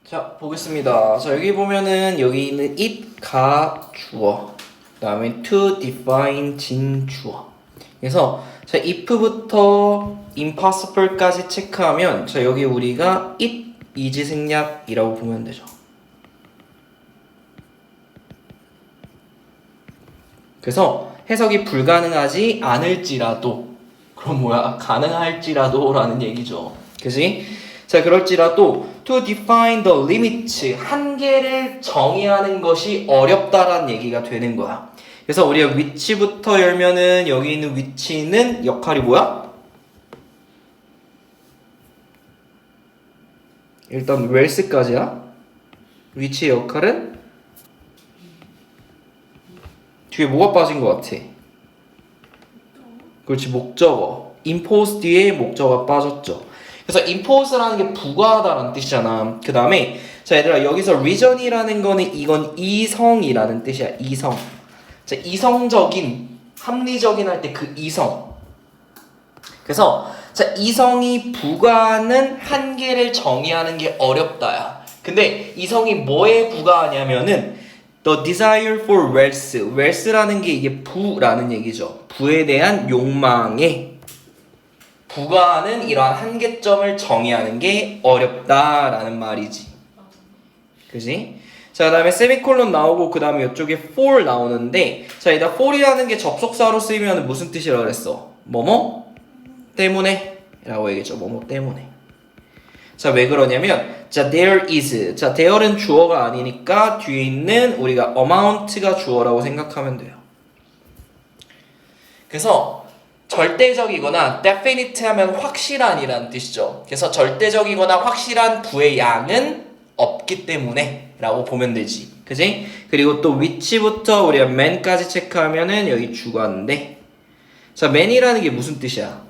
자, 보겠습니다. 자, 여기 보면은 여기 있는 it가 주어, 그 다음에 to define 진 주어. 그래서 자, if부터 impossible까지 체크하면 자, 여기 우리가 it is 생략이라고 보면 되죠. 그래서 해석이 불가능하지 않을지라도, 그럼 뭐야? 가능할지라도 라는 얘기죠. 그지? 자, 그럴지라도 to define the limits, 한계를 정의하는 것이 어렵다라는 얘기가 되는 거야. 그래서 우리가 위치부터 열면은 여기 있는 위치는 역할이 뭐야? 일단 where's까지야. 위치의 역할은 뒤에 뭐가 빠진 것 같아? 그렇지, 목적어. impose 뒤에 목적어가 빠졌죠. 그래서 impose라는 게 부과하다라는 뜻이잖아. 그 다음에 자, 얘들아, 여기서 reason이라는 거는 이건 이성이라는 뜻이야. 이성. 자, 이성적인, 합리적인 할 때 그 이성. 그래서 자, 이성이 부과하는 한계를 정의하는 게 어렵다야. 근데 이성이 뭐에 부과하냐면은 the desire for wealth. wealth라는 게 이게 부라는 얘기죠. 부에 대한 욕망에 부과하는 이러한 한계점을 정의하는 게 어렵다라는 말이지. 그지? 자, 그 다음에 세미콜론 나오고 그 다음에 이쪽에 for 나오는데 자, 일단 for이라는 게 접속사로 쓰이면 무슨 뜻이라고 그랬어? 뭐뭐? 때문에 라고 얘기했죠. 뭐뭐 때문에. 자, 왜 그러냐면 자, there is. 자, there는 주어가 아니니까 뒤에 있는 우리가 amount가 주어라고 생각하면 돼요. 그래서 절대적이거나 definite 하면 확실한이라는 뜻이죠. 그래서 절대적이거나 확실한 부의 양은 없기 때문에 라고 보면 되지. 그지? 그리고 또 위치부터 우리가 man까지 체크하면은 여기 주관인데 자, man이라는 게 무슨 뜻이야?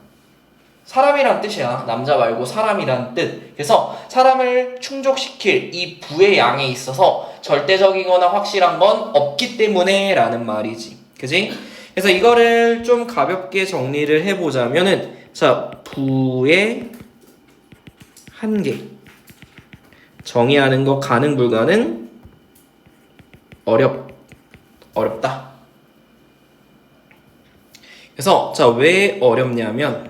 사람이란 뜻이야. 남자 말고 사람이란 뜻. 그래서 사람을 충족시킬 이 부의 양에 있어서 절대적이거나 확실한 건 없기 때문에 라는 말이지. 그지? 그래서 이거를 좀 가볍게 정리를 해보자면은 자, 부의 한계 정의하는 거 가능 불가능 어렵다. 그래서 자, 왜 어렵냐면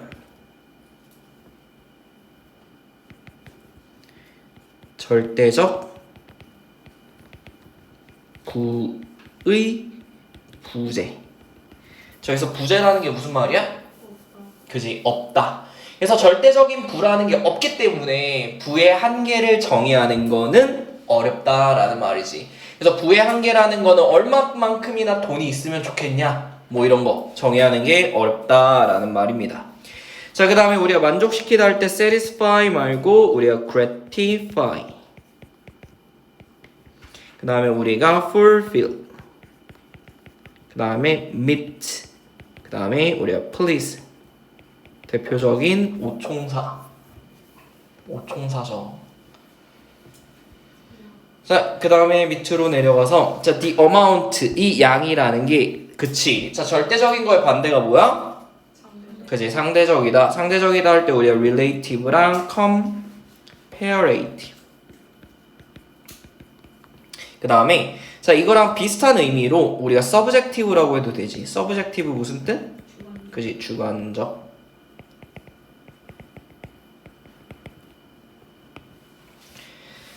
절대적 부의 부재. 저기서 부재라는 게 무슨 말이야? 그지? 없다. 그래서 절대적인 부라는 게 없기 때문에 부의 한계를 정의하는 거는 어렵다라는 말이지. 그래서 부의 한계라는 거는 얼마만큼이나 돈이 있으면 좋겠냐? 뭐 이런 거 정의하는 게 어렵다라는 말입니다. 자, 그 다음에 우리가 만족시키다 할 때 satisfy 말고 우리가 gratify. 그 다음에 우리가 fulfill. 그 다음에 meet. 그 다음에 우리가 please. 대표적인 오총사죠. 자, 그 다음에 밑으로 내려가서 자, the amount, 이 양이라는 게 그치. 자, 절대적인 거의 반대가 뭐야? 그치, 상대적이다. 상대적이다 할 때 우리가 relative랑 comparative. 그 다음에 자, 이거랑 비슷한 의미로 우리가 subjective라고 해도 되지. subjective 무슨 뜻? 그치, 주관적.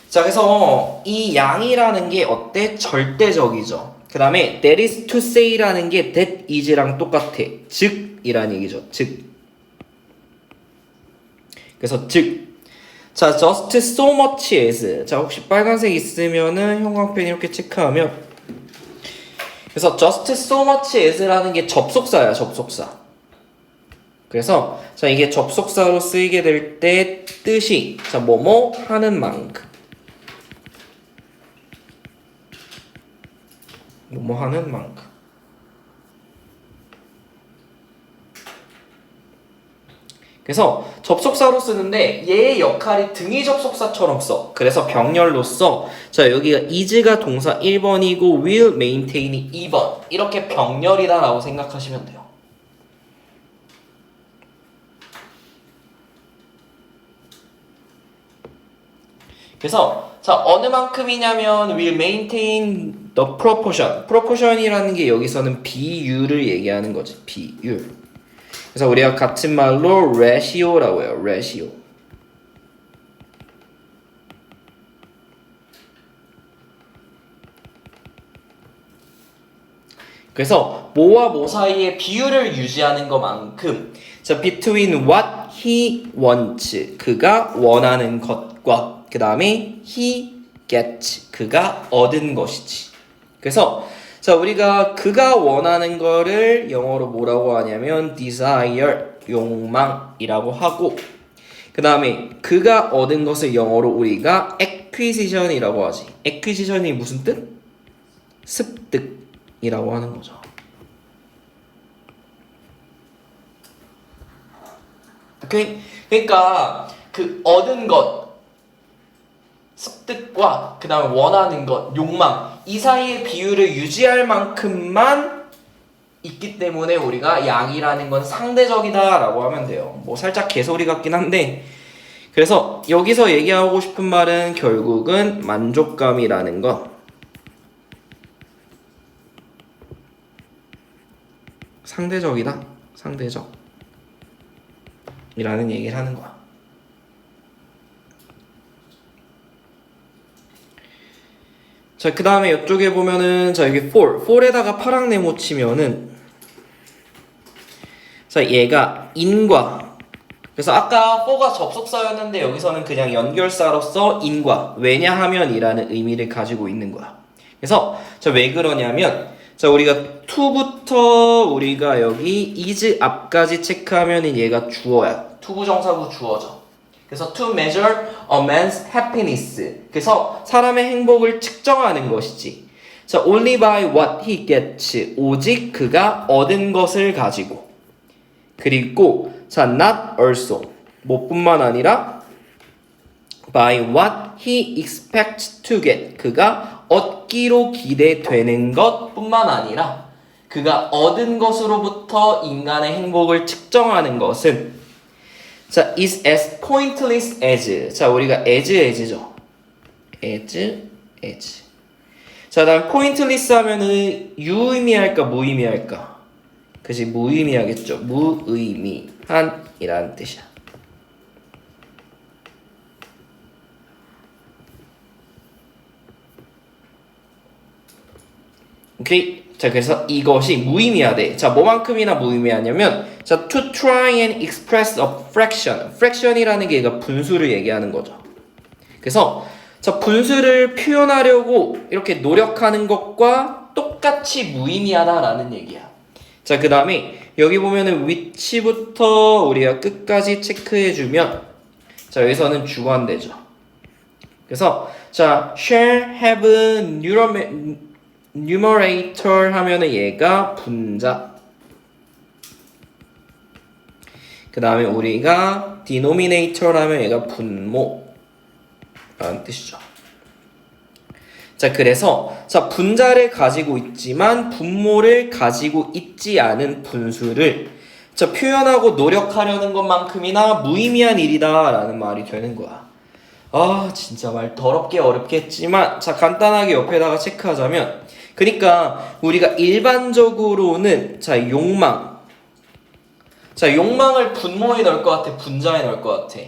자, 그래서 이 양이라는 게 어때? 절대적이죠. 그 다음에 that is to say라는 게 that is랑 똑같아. 즉이라는 얘기죠. 즉. 그래서 즉. 자, just so much as. 자, 혹시 빨간색 있으면은 형광펜 이렇게 체크하면 그래서 just so much as라는 게 접속사야, 접속사. 그래서 자, 이게 접속사로 쓰이게 될 때 뜻이 자, 뭐뭐 하는 만큼. 뭐뭐 하는 만큼. 그래서 접속사로 쓰는데 얘의 역할이 등위 접속사처럼 써. 그래서 병렬로서 자, 여기가 is가 동사 1번이고 will maintain이 2번. 이렇게 병렬이다 라고 생각하시면 돼요. 그래서 자, 어느 만큼이냐면 will maintain the proportion. proportion이라는 게 여기서는 비율을 얘기하는 거지. 비율. 그래서 우리가 같은 말로 ratio라고 해요. ratio. 그래서 뭐와 뭐 사이의 비율을 유지하는 것만큼 자, between what he wants 그가 원하는 것과 그 다음에 he gets 그가 얻은 것이지. 그래서 자, 우리가 그가 원하는 거를 영어로 뭐라고 하냐면 desire 욕망이라고 하고 그 다음에 그가 얻은 것을 영어로 우리가 acquisition이라고 하지. acquisition이 무슨 뜻? 습득이라고 하는 거죠. 오케이? 그러니까 그 얻은 것, 습득과 그 다음에 원하는 것, 욕망 이 사이의 비율을 유지할 만큼만 있기 때문에 우리가 양이라는 건 상대적이다 라고 하면 돼요. 뭐 살짝 개소리 같긴 한데 그래서 여기서 얘기하고 싶은 말은 결국은 만족감이라는 건 상대적이다. 상대적 이라는 얘기를 하는 거야. 자, 그 다음에 이쪽에 보면은 자, 여기 for에다가 파랑 네모 치면은 자, 얘가 in과 그래서 아까 for가 접속사였는데 여기서는 그냥 연결사로서 in과 왜냐하면이라는 의미를 가지고 있는 거야. 그래서 자, 왜 그러냐면 자, 우리가 to부터 우리가 여기 is 앞까지 체크하면은 얘가 주어야. to 부정사구 주어져. 그래서 to measure a man's happiness. 그래서 사람의 행복을 측정하는 것이지. 자, only by what he gets. 오직 그가 얻은 것을 가지고. 그리고 자, not also. 뭐뿐만 아니라 by what he expects to get. 그가 얻기로 기대되는 것뿐만 아니라 그가 얻은 것으로부터 인간의 행복을 측정하는 것은 자, is as pointless as. 자, 우리가 as죠. as. 자, 다음 pointless 하면은 유의미할까 무의미할까? 그치, 무의미하겠죠. 무의미한이라는 뜻이야. 오케이. 자, 그래서 이것이 무의미하대. 자, 뭐만큼이나 무의미하냐면 자, to try and express a fraction. fraction이라는 게 얘가 분수를 얘기하는 거죠. 그래서 자, 분수를 표현하려고 이렇게 노력하는 것과 똑같이 무의미하다라는 얘기야. 자, 그 다음에 여기 보면은 위치부터 우리가 끝까지 체크해주면 자, 여기서는 주관되죠. 그래서 자, shall have numerator 하면은 얘가 분자. 그 다음에 우리가 denominator 하면 얘가 분모라는 뜻이죠. 자, 그래서 자, 분자를 가지고 있지만 분모를 가지고 있지 않은 분수를 자, 표현하고 노력하려는 것만큼이나 무의미한 일이다라는 말이 되는 거야. 아, 진짜 말 더럽게 어렵게 했지만 자, 간단하게 옆에다가 체크하자면 그러니까 우리가 일반적으로는 자, 욕망. 자, 욕망을 분모에 넣을 것 같아? 분자에 넣을 것 같아?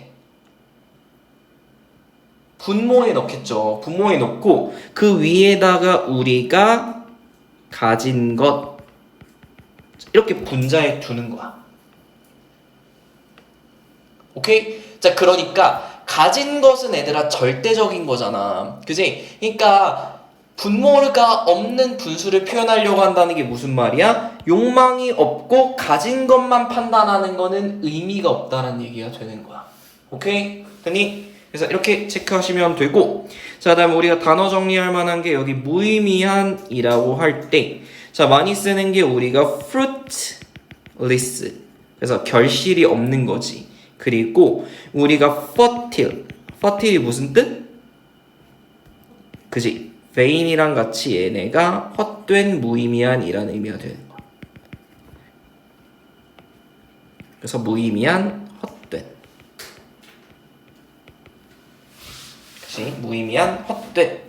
분모에 넣겠죠. 분모에 넣고 그 위에다가 우리가 가진 것 이렇게 분자에 두는 거야. 오케이? 자, 그러니까 가진 것은 얘들아 절대적인 거잖아. 그지? 그러니까 분모가 없는 분수를 표현하려고 한다는 게 무슨 말이야? 욕망이 없고 가진 것만 판단하는 거는 의미가 없다는 얘기가 되는 거야. 오케이? 됐니? 그래서 이렇게 체크하시면 되고 자, 다음에 우리가 단어 정리할 만한 게 여기 무의미한이라고 할 때 자, 많이 쓰는 게 우리가 fruitless 그래서 결실이 없는 거지. 그리고 우리가 fertile이 무슨 뜻? 그지? vain이랑 같이 얘네가 헛된 무의미한이라는 의미가 되는 거야. 그래서 무의미한 헛된 그치? 무의미한 헛된.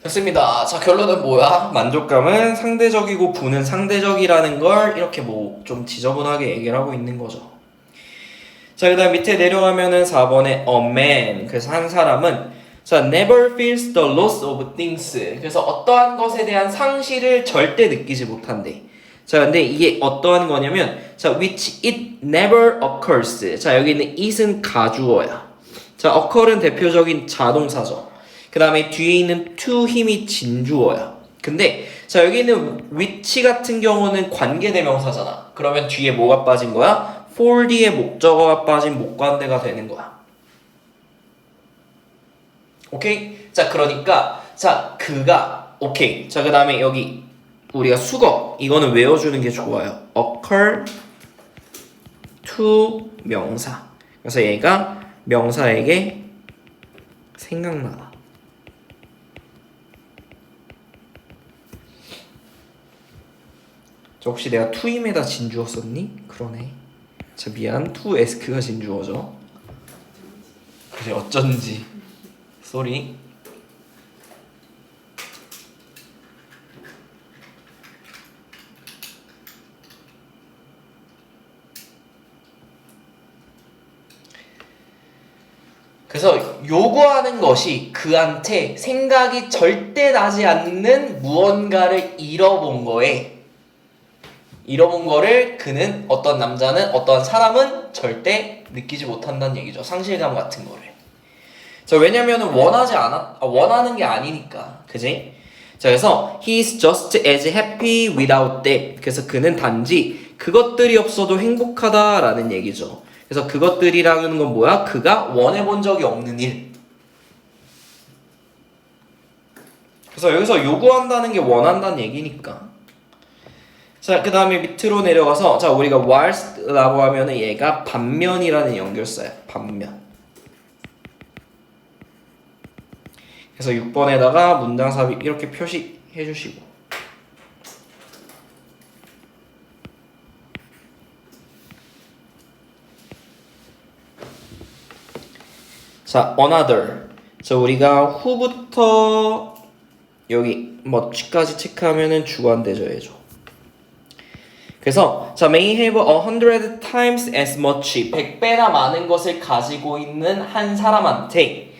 됐습니다. 자, 결론은 뭐야? 만족감은 상대적이고 부는 상대적이라는 걸 이렇게 뭐 좀 지저분하게 얘기를 하고 있는 거죠. 자, 그 다음 밑에 내려가면은 4번에 a man. 그래서 한 사람은 자, never feels the loss of things. 그래서 어떠한 것에 대한 상실을 절대 느끼지 못한대. 자, 근데 이게 어떠한 거냐면 자, which it never occurs. 자, 여기 있는 it은 가주어야. 자, occur은 대표적인 자동사죠. 그 다음에 뒤에 있는 to 힘이 진주어야. 근데 자, 여기 있는 which 같은 경우는 관계대명사잖아. 그러면 뒤에 뭐가 빠진 거야? for 뒤에 목적어가 빠진 목관대가 되는 거야. 오케이? 자, 그러니까 자, 그가 오케이. 자, 그 다음에 여기 우리가 수거 이거는 외워주는 게 좋아요. occur to 명사. 그래서 얘가 명사에게 생각나다. 저 혹시 내가 to임에다 진주어 썼니? 그러네. 자, 미안. to ask가 진주어죠. 그래, 어쩐지. 쏘리. 그래서 요구하는 것이 그한테 생각이 절대 나지 않는 무언가를 잃어본 거를 그는 어떤 남자는 어떤 사람은 절대 느끼지 못한다는 얘기죠. 상실감 같은 거를. 자, 왜냐면은 원하는 게 아니니까. 그지? 자, 그래서 he's just as happy without that. 그래서 그는 단지 그것들이 없어도 행복하다라는 얘기죠. 그래서 그것들이라는 건 뭐야? 그가 원해본 적이 없는 일. 그래서 여기서 요구한다는 게 원한다는 얘기니까. 자, 그 다음에 밑으로 내려가서 자, 우리가 whilst라고 하면은 얘가 반면이라는 연결사야. 반면. 그래서 6번에다가 문장 삽입 이렇게 표시해 주시고. 자, another. 자, 우리가 who부터 여기 much까지 체크하면은 주관대절해줘. 그래서 자, may have 100 times as much. 100배나 많은 것을 가지고 있는 한 사람한테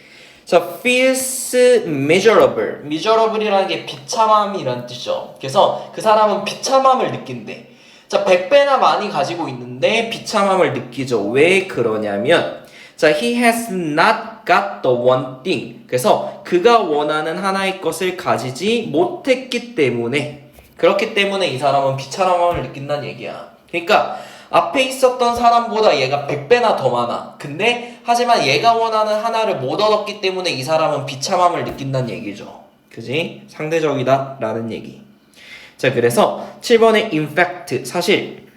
자, feels miserable. miserable이라는 게 비참함이라는 뜻이죠. 그래서 그 사람은 비참함을 느낀대. 자, 100배나 많이 가지고 있는데 비참함을 느끼죠. 왜 그러냐면 자, he has not got the one thing. 그래서 그가 원하는 하나의 것을 가지지 못했기 때문에 그렇기 때문에 이 사람은 비참함을 느낀다는 얘기야. 그러니까 앞에 있었던 사람보다 얘가 100배나 더 많아. 근데 하지만 얘가 원하는 하나를 못 얻었기 때문에 이 사람은 비참함을 느낀다는 얘기죠. 그지? 상대적이다 라는 얘기. 자, 그래서 7번에 in fact 사실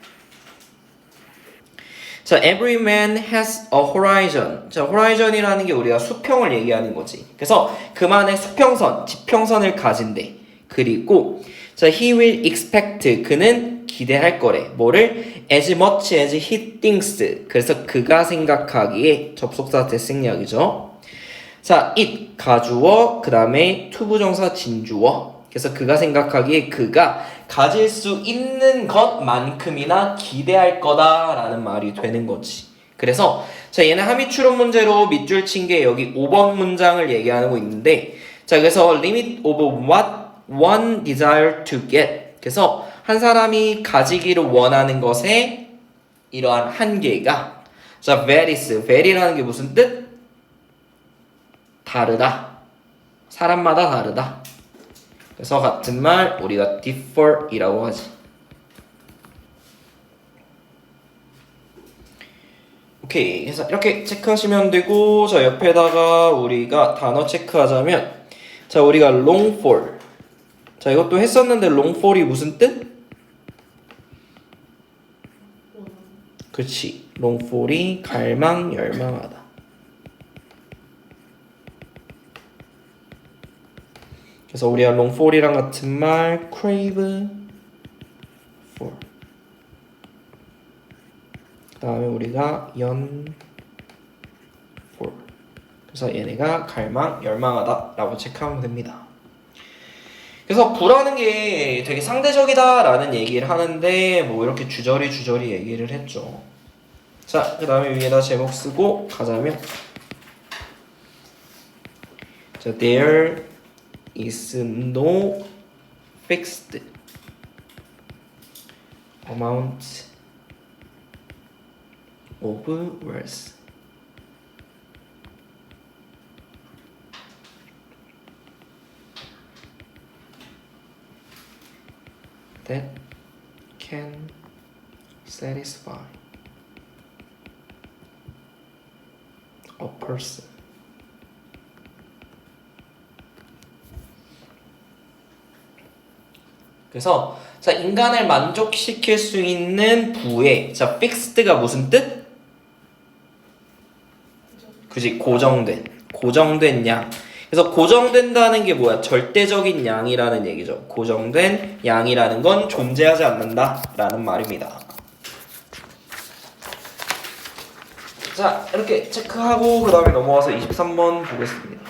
자, every man has a horizon. 자, horizon이라는 게 우리가 수평을 얘기하는 거지. 그래서 그만의 수평선, 지평선을 가진대. 그리고 자, he will expect. 그는 기대할 거래. 뭐를? as much as he thinks. 그래서 그가 생각하기에 접속사 대생략이죠. 자, it 가주어, 그 다음에 투부정사 진주어. 그래서 그가 생각하기에 그가 가질 수 있는 것만큼이나 기대할 거다라는 말이 되는 거지. 그래서 자, 얘는 함의 추론 문제로 밑줄 친 게 여기 5번 문장을 얘기하고 있는데 자, 그래서 limit of what one desire to get. 그래서 한 사람이 가지기를 원하는 것에 이러한 한계가 자, varies. vary라는 게 무슨 뜻? 다르다. 사람마다 다르다. 그래서 같은 말 우리가 differ이라고 하지. 오케이. 그래서 이렇게 체크하시면 되고 자, 옆에다가 우리가 단어 체크하자면 자, 우리가 long for. 자, 이것도 했었는데 long for이 무슨 뜻? 그렇지. long for이 갈망, 열망하다. 그래서 우리가 long for이랑 같은 말 crave for. 다음에 우리가 연 for. 그래서 얘네가 갈망, 열망하다 라고 체크하면 됩니다. 그래서 부라는 게 되게 상대적이다 라는 얘기를 하는데 뭐 이렇게 주저리 얘기를 했죠. 자, 그 다음에 위에다 제목 쓰고 가자면 자, there is no fixed amount of words that can satisfy a person. 그래서 자, 인간을 만족시킬 수 있는 부의 자, fixed가 무슨 뜻? 그지, 고정된 양. 그래서 고정된다는 게 뭐야? 절대적인 양이라는 얘기죠. 고정된 양이라는 건 존재하지 않는다 라는 말입니다. 자, 이렇게 체크하고 그 다음에 넘어와서 23번 보겠습니다.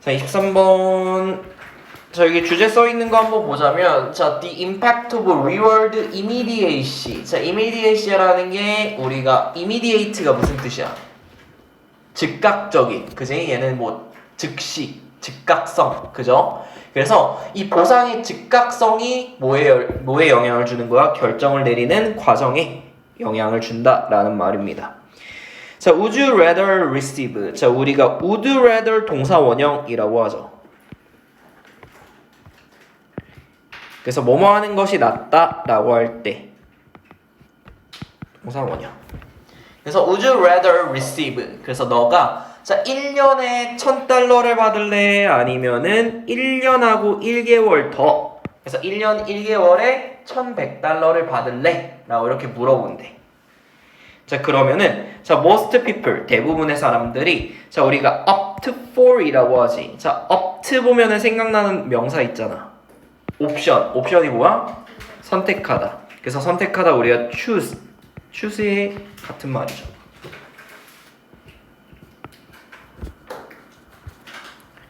자, 23번 자, 여기 주제 써있는 거 한번 보자면 자, the impact of reward immediacy. 자, immediacy라는 게 우리가 immediate가 무슨 뜻이야? 즉각적인, 그지? 얘는 뭐 즉시, 즉각성, 그죠? 그래서 이 보상의 즉각성이 뭐에 영향을 주는 거야? 결정을 내리는 과정에 영향을 준다라는 말입니다. 자, would you rather receive. 자, 우리가 would rather 동사 원형이라고 하죠. 그래서 뭐뭐 하는 것이 낫다라고 할 때 동사 원형. 그래서 would you rather receive. 그래서 너가 자, 1년에 $1,000를 받을래? 아니면은 1년하고 1개월 더. 그래서 1년 1개월에 $1,100를 받을래? 라고 이렇게 물어본대. 자, 그러면은 자, most people 대부분의 사람들이 자, 우리가 up to for이라고 하지. 자, up to 보면은 생각나는 명사 있잖아. 옵션이 뭐야? 선택하다. 그래서 선택하다 우리가 choose의 같은 말이죠.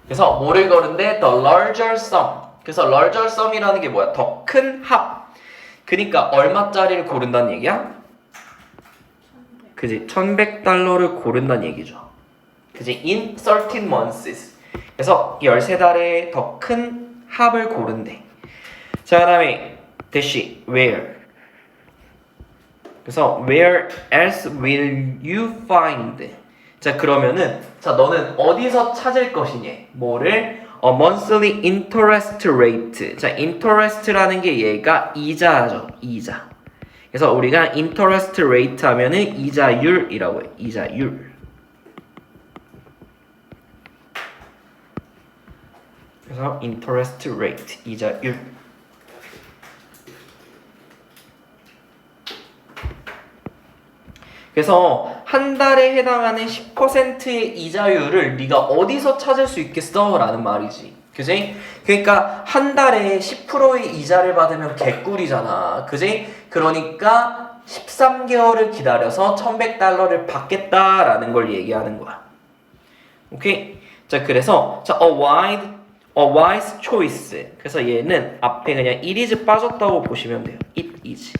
그래서 뭐를 거는데 the larger sum. 그래서 larger sum이라는 게 뭐야? 더 큰 합. 그러니까 얼마짜리를 고른다는 얘기야? 그지? $1,100를 고른다는 얘기죠. 그지? in 13 months. 그래서 13달에 더 큰 합을 고른대. 자, 그 다음에 대시 where. 그래서 where else will you find. 자, 그러면은 자, 너는 어디서 찾을 것이냐? 뭐를? A monthly interest rate. 자, interest라는 게 얘가 이자죠. 이자. 그래서 우리가 interest rate 하면은 이자율이라고 해. 이자율. 그래서 interest rate, 이자율. 그래서 한 달에 해당하는 10%의 이자율을 네가 어디서 찾을 수 있겠어? 라는 말이지. 그지? 그러니까 한 달에 10%의 이자를 받으면 개꿀이잖아. 그지? 그러니까 13개월을 기다려서 $1,100를 받겠다라는 걸 얘기하는 거야. 오케이? 자, 그래서 자, a wise choice. 그래서 얘는 앞에 그냥 it is 빠졌다고 보시면 돼요. it is.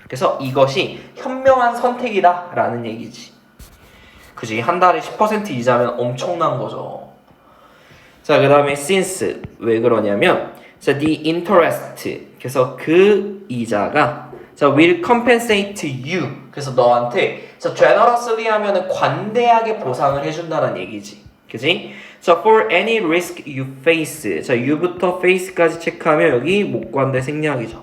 그래서 이것이 현명한 선택이다 라는 얘기지. 그지? 한 달에 10% 이자면 엄청난 거죠. 자, 그 다음에 since. 왜 그러냐면 자, the interest. 그래서 그 이자가 자, will compensate you. 그래서 너한테 자, generously 하면은 관대하게 보상을 해준다는 얘기지. 그지? 자, for any risk you face. 자, you부터 face까지 체크하면 여기 목관대 생략이죠.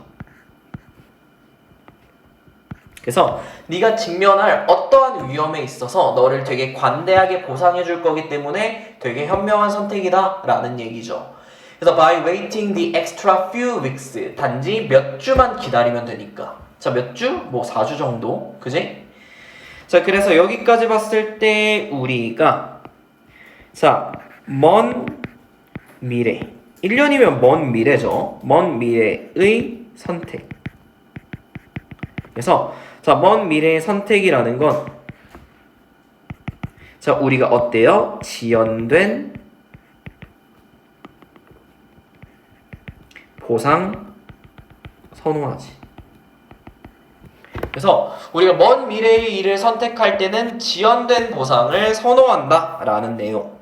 그래서 네가 직면할 어떠한 위험에 있어서 너를 되게 관대하게 보상해 줄 거기 때문에 되게 현명한 선택이다 라는 얘기죠. 그래서 by waiting the extra few weeks. 단지 몇 주만 기다리면 되니까. 자, 몇 주? 뭐 4주 정도? 그지? 자, 그래서 여기까지 봤을 때 우리가 자, 먼 미래. 1년이면 먼 미래죠. 먼 미래의 선택. 그래서 자, 먼 미래의 선택이라는 건 자, 우리가 어때요? 지연된 보상 선호하지. 그래서 우리가 먼 미래의 일을 선택할 때는 지연된 보상을 선호한다 라는 내용.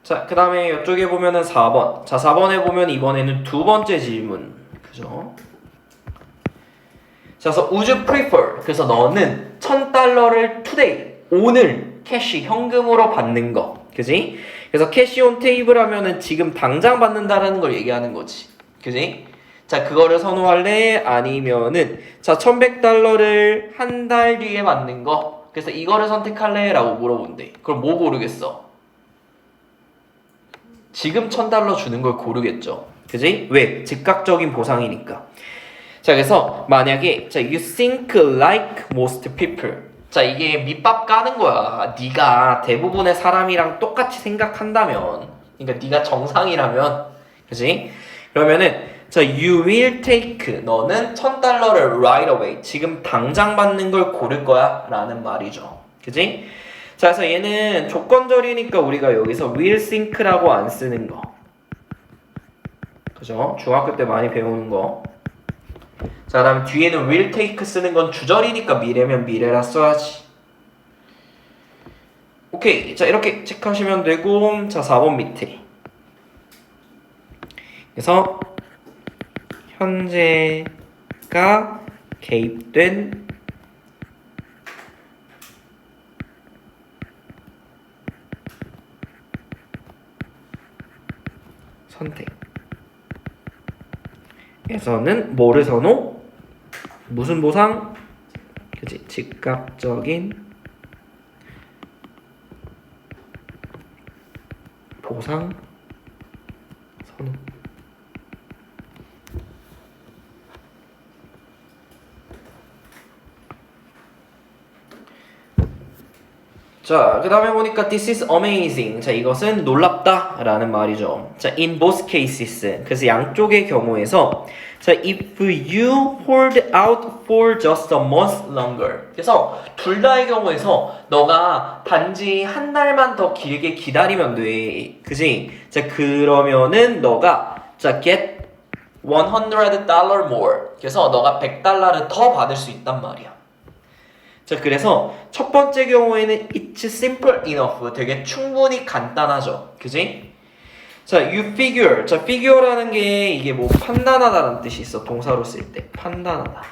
자, 그 다음에 이쪽에 보면은 4번. 자, 4번에 보면 이번에는 두 번째 질문. 그죠? 자, 그래서 would you prefer? 그래서 너는 $1,000를 today, 오늘 캐시, 현금으로 받는 거. 그지? 그래서 캐시 온 테이블 하면은 지금 당장 받는다라는 걸 얘기하는 거지. 그지? 자, 그거를 선호할래? 아니면은 자, $1,100를 한 달 뒤에 받는 거. 그래서 이거를 선택할래? 라고 물어본대. 그럼 뭐 고르겠어? 지금 $1,000 주는 걸 고르겠죠. 그지? 왜? 즉각적인 보상이니까. 자, 그래서 만약에 자, you think like most people. 자, 이게 밑밥 까는 거야. 네가 대부분의 사람이랑 똑같이 생각한다면, 그러니까 네가 정상이라면, 그지? 그러면은 자, you will take. 너는 $1,000를 right away. 지금 당장 받는 걸 고를 거야. 라는 말이죠. 그지? 자, 그래서 얘는 조건절이니까 우리가 여기서 will think라고 안 쓰는 거. 그죠? 중학교 때 많이 배우는 거. 자, 그 다음에 뒤에는 will take 쓰는 건 주절이니까 미래면 미래라 써야지. 오케이. 자, 이렇게 체크하시면 되고, 자, 4번 밑에. 그래서 현재가 개입된 선택에서는 뭐를 선호? 무슨 보상? 그치? 즉각적인 보상 선호. 자, 그 다음에 보니까 this is amazing. 자, 이것은 놀랍다 라는 말이죠. 자, in both cases. 그래서 양쪽의 경우에서 자, if you hold out for just a month longer. 그래서 둘 다의 경우에서 너가 단지 한 달만 더 길게 기다리면 돼. 그지? 자, 그러면은 너가 자, get $100 more. 그래서 너가 $100를 더 받을 수 있단 말이야. 자, 그래서 첫 번째 경우에는 it's simple enough. 되게 충분히 간단하죠. 그지? 자, you figure. 자, figure라는 게 이게 뭐 판단하다라는 뜻이 있어. 동사로 쓸 때. 판단하다.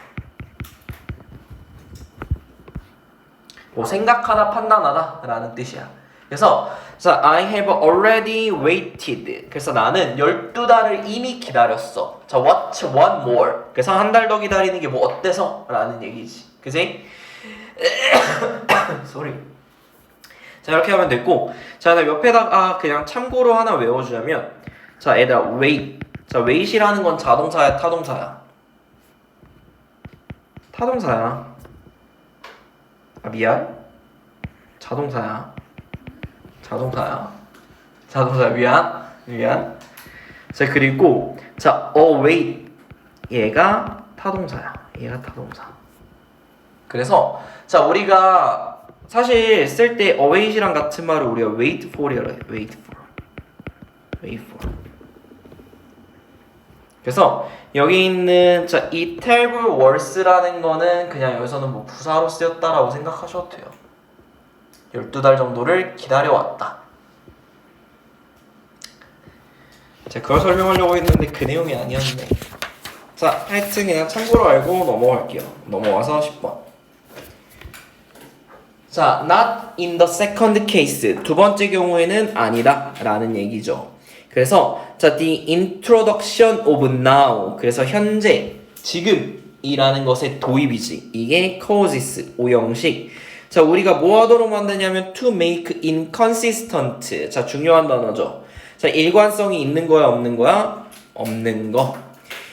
뭐 생각하다, 판단하다 라는 뜻이야. 그래서 자, I have already waited. 그래서 나는 12달을 이미 기다렸어. 자, what one more. 그래서 한 달 더 기다리는 게 뭐 어때서? 라는 얘기지. 그지? sorry. 자, 이렇게 하면 됐고, 자, 옆에다가 그냥 참고로 하나 외워주자면, 자, 얘들아, wait. 자, wait이라는 건 자동사야, 타동사야? 타동사야. 아, 미안. 자동사야. 자동사야. 미안. 자, 그리고 자, wait. 얘가 타동사야. 그래서 자, 우리가 사실 쓸 때 await이랑 같은 말을 우리가 wait for이라고 해. wait for. 그래서 여기 있는 자, 이 terrible worse라는 거는 그냥 여기서는 뭐 부사로 쓰였다라고 생각하셔도 돼요. 12달 정도를 기다려왔다. 제가 그걸 설명하려고 했는데 그 내용이 아니었네. 자, 하여튼 그냥 참고로 알고 넘어갈게요. 넘어와서 10번. 자, not in the second case. 두 번째 경우에는 아니다 라는 얘기죠. 그래서 자, the introduction of now. 그래서 현재, 지금이라는 것의 도입이지. 이게 causes, 오형식. 자, 우리가 뭐 하도록 만드냐면 to make inconsistent. 자, 중요한 단어죠. 자, 일관성이 있는 거야, 없는 거야? 없는 거.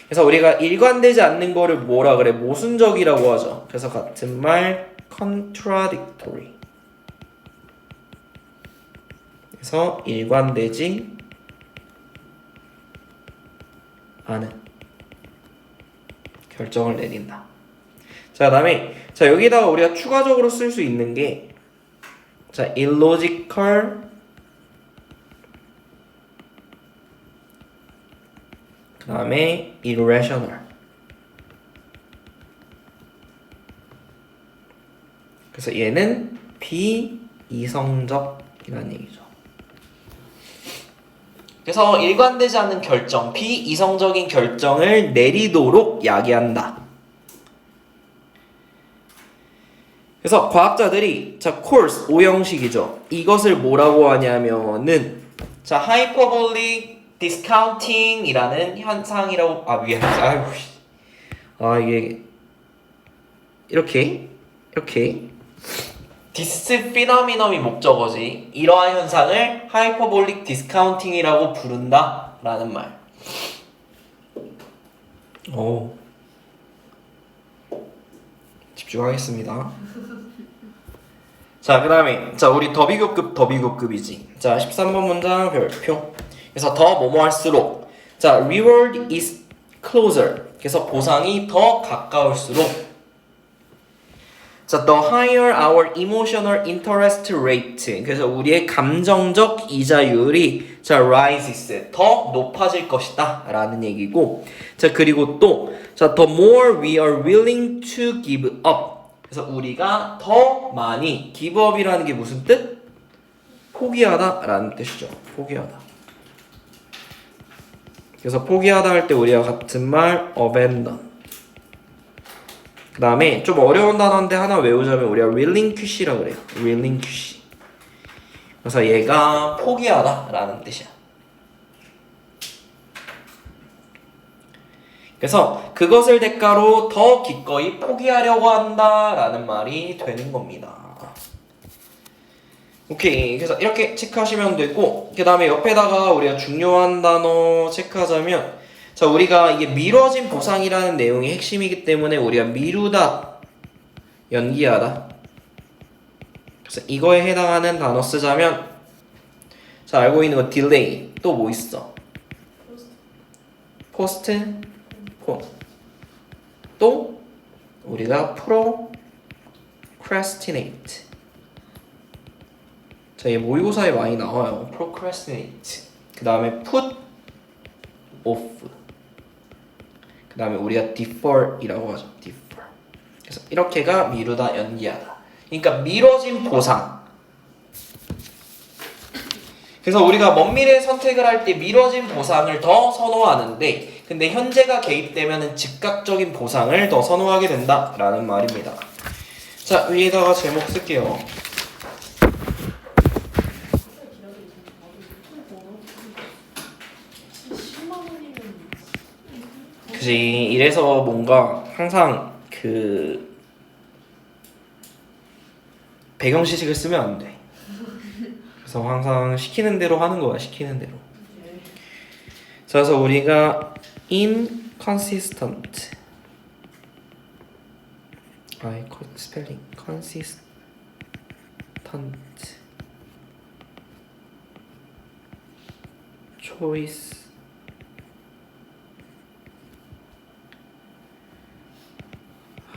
그래서 우리가 일관되지 않는 거를 뭐라 그래? 모순적이라고 하죠. 그래서 같은 말 contradictory. 그래서 일관되지 않은 결정을 내린다. 자, 그다음에 자 여기다가 우리가 추가적으로 쓸 수 있는 게 자 illogical 그다음에 irrational. 그래서 얘는 비이성적이라는 얘기죠. 그래서 일관되지 않는 결정, 비이성적인 결정을 내리도록 야기한다. 그래서 과학자들이 자 course 오형식이죠. 이것을 뭐라고 하냐면은 자 hyperbolic discounting이라는 현상이라고 위에 이게 이렇게 디스 피노미넘이 목적어지. 이러한 현상을 하이퍼볼릭 디스카운팅이라고 부른다라는 말. 오. 집중하겠습니다. 자, 그다음에 자, 우리 더비교급이지. 자, 13번 문장 별표. 그래서 더 뭐뭐 할수록 자, reward is closer. 그래서 보상이 더 가까울수록 자, the higher our emotional interest rate. 그래서 우리의 감정적 이자율이 자, rises. 더 높아질 것이다. 라는 얘기고. 자, 그리고 또 자, the more we are willing to give up. 그래서 우리가 더 많이 give up이라는 게 무슨 뜻? 포기하다 라는 뜻이죠. 포기하다. 그래서 포기하다 할 때 우리가 같은 말 abandon. 그 다음에 좀 어려운 단어인데 하나 외우자면 우리가 relinquish라고 그래요. relinquish. 그래서 얘가 포기하다 라는 뜻이야. 그래서 그것을 대가로 더 기꺼이 포기하려고 한다 라는 말이 되는 겁니다. 오케이. 그래서 이렇게 체크하시면 되고 그 다음에 옆에다가 우리가 중요한 단어 체크하자면 자, 우리가 이게 미뤄진 보상이라는 내용이 핵심이기 때문에 우리가 미루다, 연기하다. 그래서 이거에 해당하는 단어 쓰자면 자, 알고 있는 거 delay. 또 뭐 있어? postpone. 또 우리가 procrastinate. 자, 얘 모의고사에 많이 나와요. procrastinate. 그 다음에 put off. 그 다음에 우리가 defer이라고 하죠. defer. 그래서 이렇게가 미루다, 연기하다. 그러니까 미뤄진 보상. 그래서 우리가 먼 미래 선택을 할 때 미뤄진 보상을 더 선호하는데 근데 현재가 개입되면 즉각적인 보상을 더 선호하게 된다라는 말입니다. 자, 위에다가 제목 쓸게요. 그치. 이래서 뭔가 항상 그 배경지식을 쓰면 안 돼. 그래서 항상 시키는 대로 하는 거야. 시키는 대로. 자, 그래서 우리가 inconsistent. 스펠링 consistent. choice.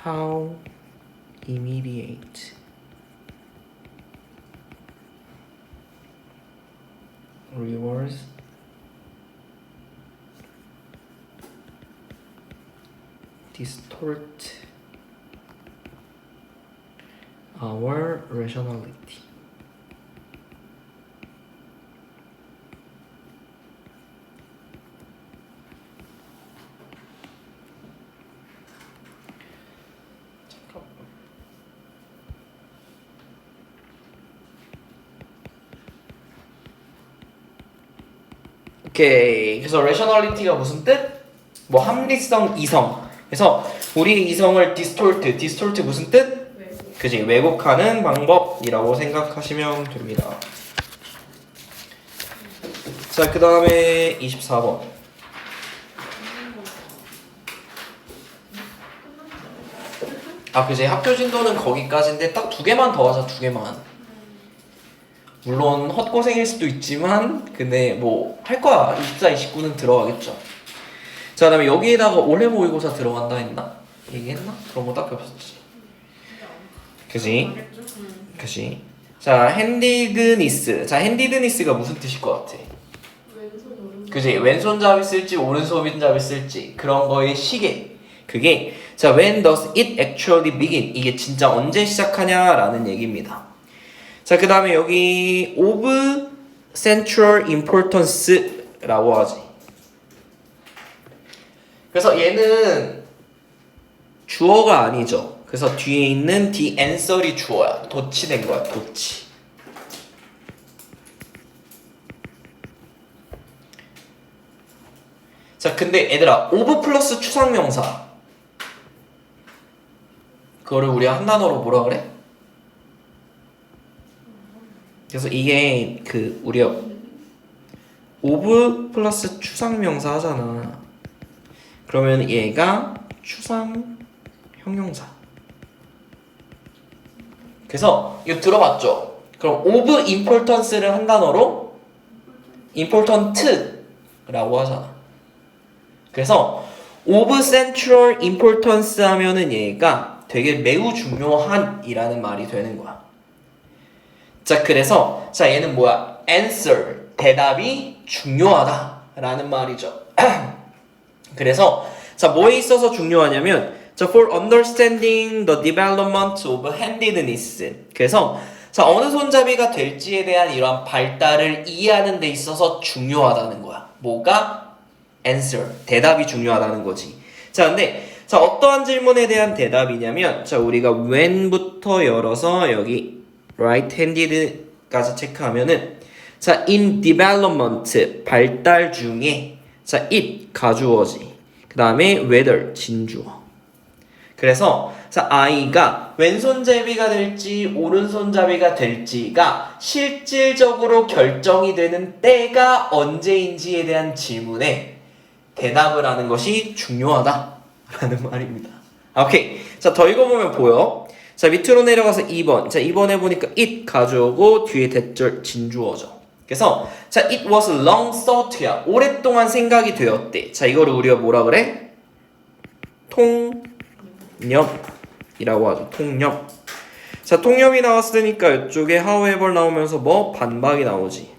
how immediate rewards distort our rationality. 오케이. 그래서 rationality가 무슨 뜻? 뭐 합리성, 이성. 그래서 우리 이성을 distort 무슨 뜻? 그지? 왜곡하는 방법이라고 생각하시면 됩니다. 자, 그 다음에 24번. 그지? 학교 진도는 거기까지인데 딱 2개만 더 하자. 2개만. 물론 헛고생일 수도 있지만 근데 뭐 할 거야. 24, 29는 들어가겠죠. 자, 그다음에 여기에다가 올해 모의고사 들어간다 했나? 얘기했나? 그런 거 딱히 없었지. 그지? 그지? 자, 핸디드니스. 자, 핸디드니스가 무슨 뜻일 것 같아? 그지? 왼손잡이 쓸지 오른손잡이 쓸지 그런 거의 시계. 그게 자, when does it actually begin? 이게 진짜 언제 시작하냐라는 얘기입니다. 자, 그 다음에 여기 of central importance라고 하지. 그래서 얘는 주어가 아니죠. 그래서 뒤에 있는 the answer이 주어야. 도치된 거야. 도치. 자, 근데 얘들아 of 플러스 추상명사 그거를 우리가 한 단어로 뭐라 그래? 그래서 이게 그 우리가 of 플러스 추상명사 하잖아. 그러면 얘가 추상 형용사. 그래서 이거 들어봤죠? 그럼 of importance를 한 단어로 important라고 하잖아. 그래서 of central importance 하면은 얘가 되게 매우 중요한 이라는 말이 되는 거야. 자, 그래서 자, 얘는 뭐야? answer, 대답이 중요하다 라는 말이죠. 그래서 자, 뭐에 있어서 중요하냐면 자, for understanding the development of handedness. 그래서 자, 어느 손잡이가 될지에 대한 이러한 발달을 이해하는 데 있어서 중요하다는 거야. 뭐가? answer, 대답이 중요하다는 거지. 자, 근데 자, 어떠한 질문에 대한 대답이냐면 자, 우리가 when부터 열어서 여기 right-handed까지 체크하면은 자, in development, 발달 중에 자, it, 가주어지. 그 다음에 whether, 진주어. 그래서 자, 아이가 왼손잡이가 될지 오른손잡이가 될지가 실질적으로 결정이 되는 때가 언제인지에 대한 질문에 대답을 하는 것이 중요하다라는 말입니다. 오케이. 자, 더 읽어보면 보여. 자, 밑으로 내려가서 2번. 자, 2번에 보니까 it 가져오고 뒤에 대절 진주어죠. 그래서 자, it was long thought야. 오랫동안 생각이 되었대. 자, 이거를 우리가 뭐라 그래? 통념이라고 하죠. 통념. 자, 통념이 나왔으니까 이쪽에 however 나오면서 뭐? 반박이 나오지.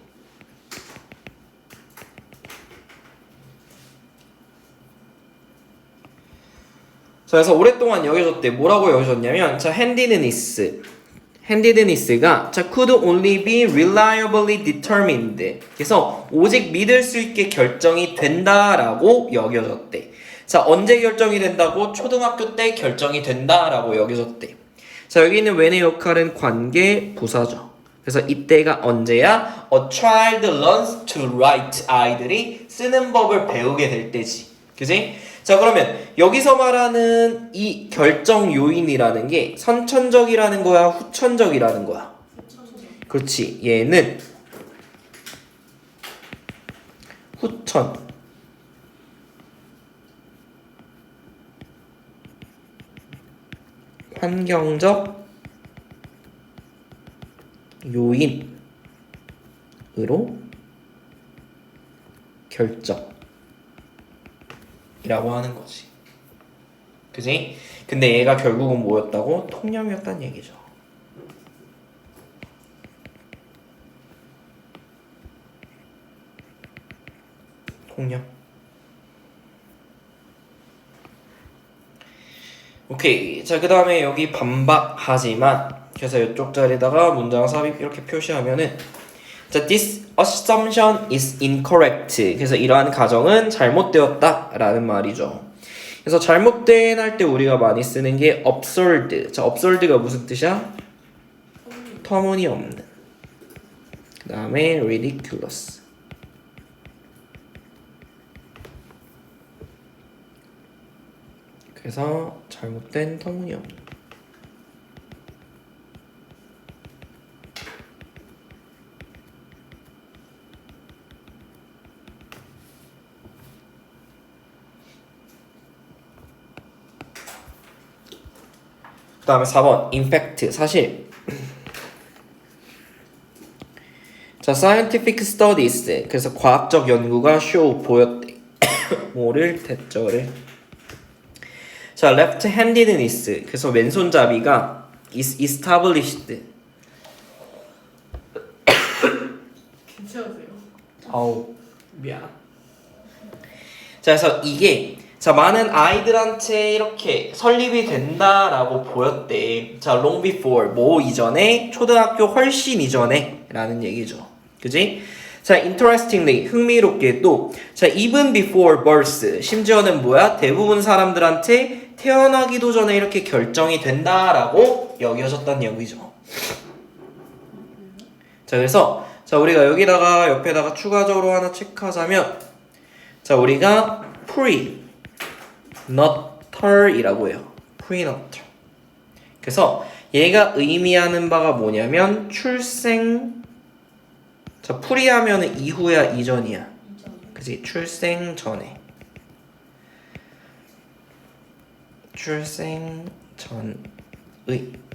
자, 그래서 오랫동안 여겨졌대. 뭐라고 여겨졌냐면 자, handedness가 자, could only be reliably determined. 그래서 오직 믿을 수 있게 결정이 된다라고 여겨졌대. 자, 언제 결정이 된다고? 초등학교 때 결정이 된다라고 여겨졌대. 자, 여기 있는 when의 역할은 관계 부사죠. 그래서 이때가 언제야? A child learns to write. 아이들이 쓰는 법을 배우게 될 때지. 그지? 자, 그러면 여기서 말하는 이 결정 요인이라는 게 선천적이라는 거야? 후천적이라는 거야? 그렇지. 얘는 후천. 환경적 요인으로 결정 이라고 하는 거지. 그지? 근데 얘가 결국은 뭐였다고? 통념이었다는 얘기죠. 통념. 오케이. 자, 그 다음에 여기 반박하지만 그래서 이쪽 자리에다가 문장 삽입 이렇게 표시하면은 자, this assumption is incorrect. 그래서 이러한 가정은 잘못되었다 라는 말이죠. 그래서 잘못된 할 때 우리가 많이 쓰는 게 absurd. 자, absurd가 무슨 뜻이야? 터무니없는. 그 다음에 ridiculous. 그래서 잘못된 터무니없는. 그 다음에 4번 in fact. 사실 자, scientific studies. 그래서 과학적 연구가 show 보였대. 뭐를 대절을. 자, left-handedness. 그래서 왼손잡이가 is established. 괜찮으세요? 아우 미안. 자, 그래서 이게 자 많은 아이들한테 이렇게 설립이 된다라고 보였대. 자, long before 뭐 이전에 초등학교 훨씬 이전에라는 얘기죠. 그지? 자, interestingly 흥미롭게도 자 even before birth 심지어는 뭐야? 대부분 사람들한테 태어나기도 전에 이렇게 결정이 된다라고 여겨졌다는 얘기죠. 자, 그래서 자 우리가 여기다가 옆에다가 추가적으로 하나 체크하자면 자 우리가 prenatal이라고 해요. prenatal. 그래서 얘가 의미하는 바가 뭐냐면 출생. 자, 프리 하면은 이후야 이전이야. 그치? 출생 전에. 출생 전의.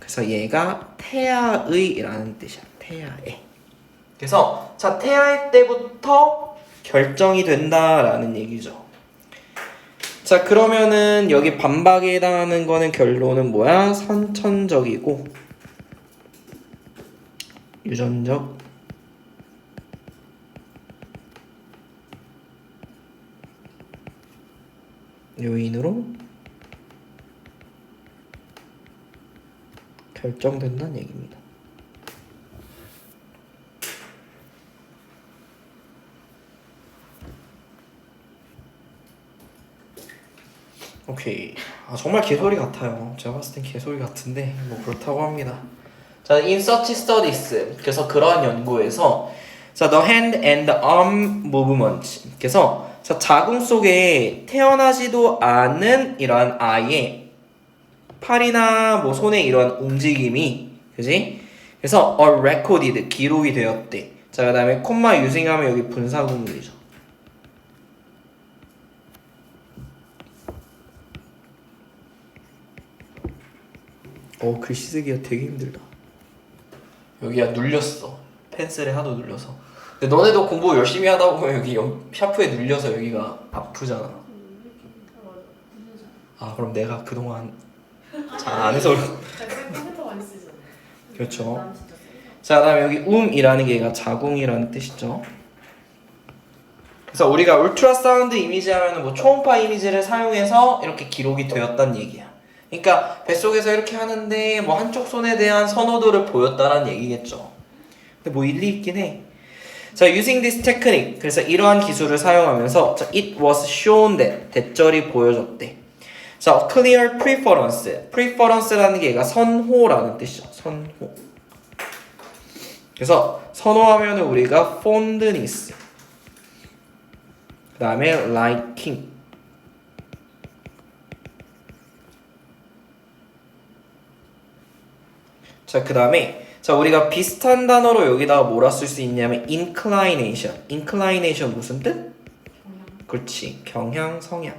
그래서 얘가 태아의라는 뜻이야. 태아의. 그래서 자 태아의 때부터 결정이 된다라는 얘기죠. 자, 그러면은 여기 반박에 해당하는 거는 결론은 뭐야? 선천적이고 유전적 요인으로 결정된다는 얘기입니다. 오케이. 아, 정말 개소리 같아요. 제가 봤을 땐 개소리 같은데 뭐 그렇다고 합니다. 자, in such studies. 그래서 그러한 연구에서 자, the hand and arm movement. 그래서 자, 자궁 속에 태어나지도 않은 이러한 아이의 팔이나 뭐 손의 이러한 움직임이 그지? 그래서 are recorded 기록이 되었대. 자, 그다음에 콤마 유생하면 여기 분사 구문이죠. 글씨 쓰기가 되게 힘들다. 여기가 눌렸어. 펜슬에 하도 눌려서. 근데 너네도 공부 열심히 하다 보면 여기 샤프에 눌려서 여기가 아프잖아. 아, 그럼 내가 그동안 잘 안 해서 그렇죠. 자, 그다음에 여기 이라는 게 얘가 자궁이라는 뜻이죠. 그래서 우리가 울트라사운드 이미지 하면은 뭐 초음파 이미지를 사용해서 이렇게 기록이 되었다는 얘기야. 그러니까 뱃속에서 이렇게 하는데 뭐 한쪽 손에 대한 선호도를 보였다는 얘기겠죠. 근데 뭐 일리 있긴 해. 자, using this technique. 그래서 이러한 기술을 사용하면서 자, it was shown that 대절이 보여줬대. 자, clear preference. preference라는 게 얘가 선호라는 뜻이죠. 선호. 그래서 선호하면 우리가 fondness. 그 다음에 liking. 자, 그 다음에 자 우리가 비슷한 단어로 여기다가 뭐라 쓸 수 있냐면 inclination. inclination 무슨 뜻? 경향. 그렇지. 경향, 성향.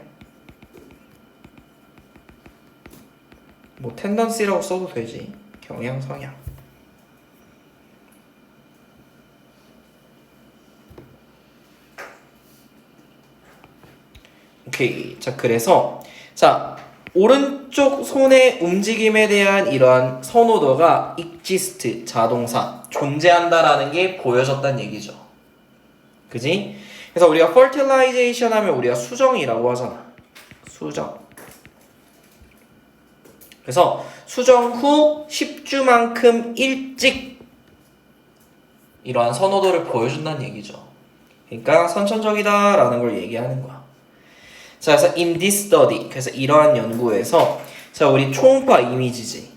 뭐 tendency라고 써도 되지. 경향, 성향. 오케이. 자, 그래서 자 오른쪽 손의 움직임에 대한 이러한 선호도가 exist, 자동사, 존재한다라는 게 보여졌다는 얘기죠. 그지? 그래서 우리가 fertilization 하면 우리가 수정이라고 하잖아. 수정. 그래서 수정 후 10주만큼 일찍 이러한 선호도를 보여준다는 얘기죠. 그러니까 선천적이다라는 걸 얘기하는 거야. 자, 그래서 in this study. 그래서 이러한 연구에서 자, 우리 초음파 이미지지.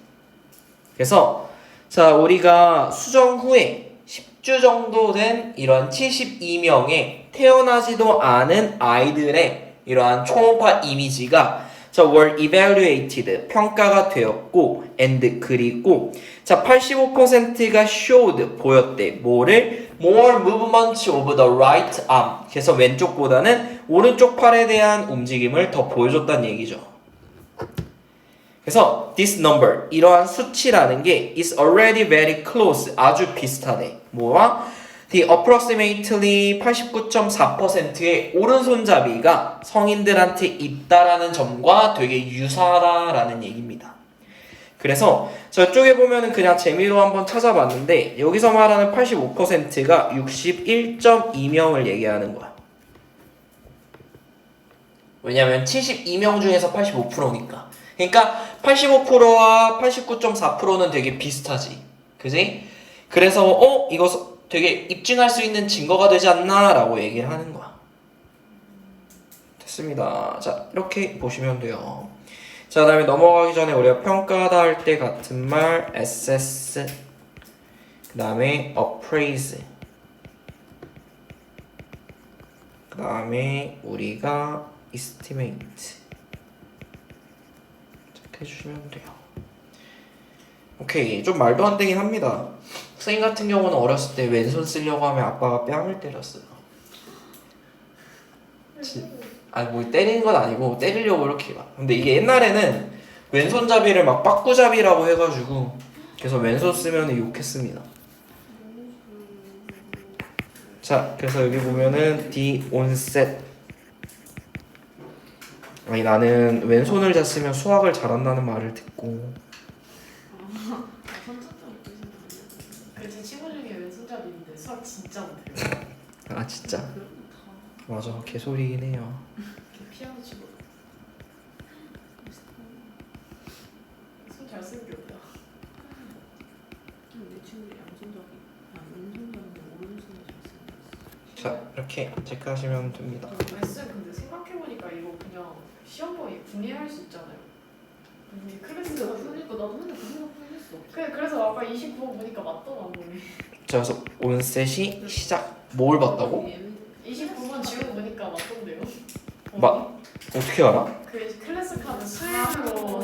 그래서 자, 우리가 수정 후에 10주 정도 된 이러한 72명의 태어나지도 않은 아이들의 이러한 초음파 이미지가 자, were evaluated. 평가가 되었고 and 그리고 자, 85%가 showed 보였대. 뭐를? more movement of the right arm. 그래서 왼쪽보다는 오른쪽 팔에 대한 움직임을 더 보여줬다는 얘기죠. 그래서 this number 이러한 수치라는 게 is already very close. 아주 비슷하대. 뭐와? The approximately 89.4%의 오른손잡이가 성인들한테 있다라는 점과 되게 유사하다라는 얘기입니다. 그래서 저쪽에 보면은 그냥 재미로 한번 찾아봤는데 여기서 말하는 85%가 61.2명을 얘기하는 거야. 왜냐면 72명 중에서 85%니까. 그러니까 85%와 89.4%는 되게 비슷하지. 그지? 그래서 이거 되게 입증할 수 있는 증거가 되지 않나? 라고 얘기를 하는 거야. 됐습니다. 자, 이렇게 보시면 돼요. 자, 다음에 넘어가기 전에 우리가 평가하다 할 때 같은 말 assess, 그 다음에 appraise, 그 다음에 우리가 estimate 이렇게 해주시면 돼요. 오케이, 좀 말도 안 되긴 합니다. 선생님 같은 경우는 어렸을 때 왼손 쓰려고 하면 아빠가 뺨을 때렸어요. 아니 뭐 때리는 건 아니고 때리려고 이렇게 막. 근데 이게 옛날에는 왼손잡이를 막 빠꾸잡이라고 해가지고 그래서 왼손 쓰면 욕했습니다. 자, 그래서 여기 보면은 the onset. 아니 나는 왼손을 잘 쓰면 수학을 잘한다는 말을 듣고. 제 친구 중에 왼손잡이인데 수학 진짜 못해요. 아 진짜? 맞아, 개소리긴 해요. 피아노 치고 손 잘 쓰는 게 어디야? 내 친구 양손잡이, 왼손잡이인데 오른손을 잘 쓰는 자, 이렇게 체크하시면 됩니다. 레슨 근데 생각해보니까 이거 그냥 시험 보기 분리할 수 있잖아요. 근데 클래스 근데 그러니까 나도 맨날 그 생각을 했어. 그래서 아까 29번 보니까 맞더라고. 자, 그래서 온셋이 시작. 뭘 봤다고? 29번 지우고 보니까 맞던데요. 어떻게 알아? 그 클래스 카드 수행으로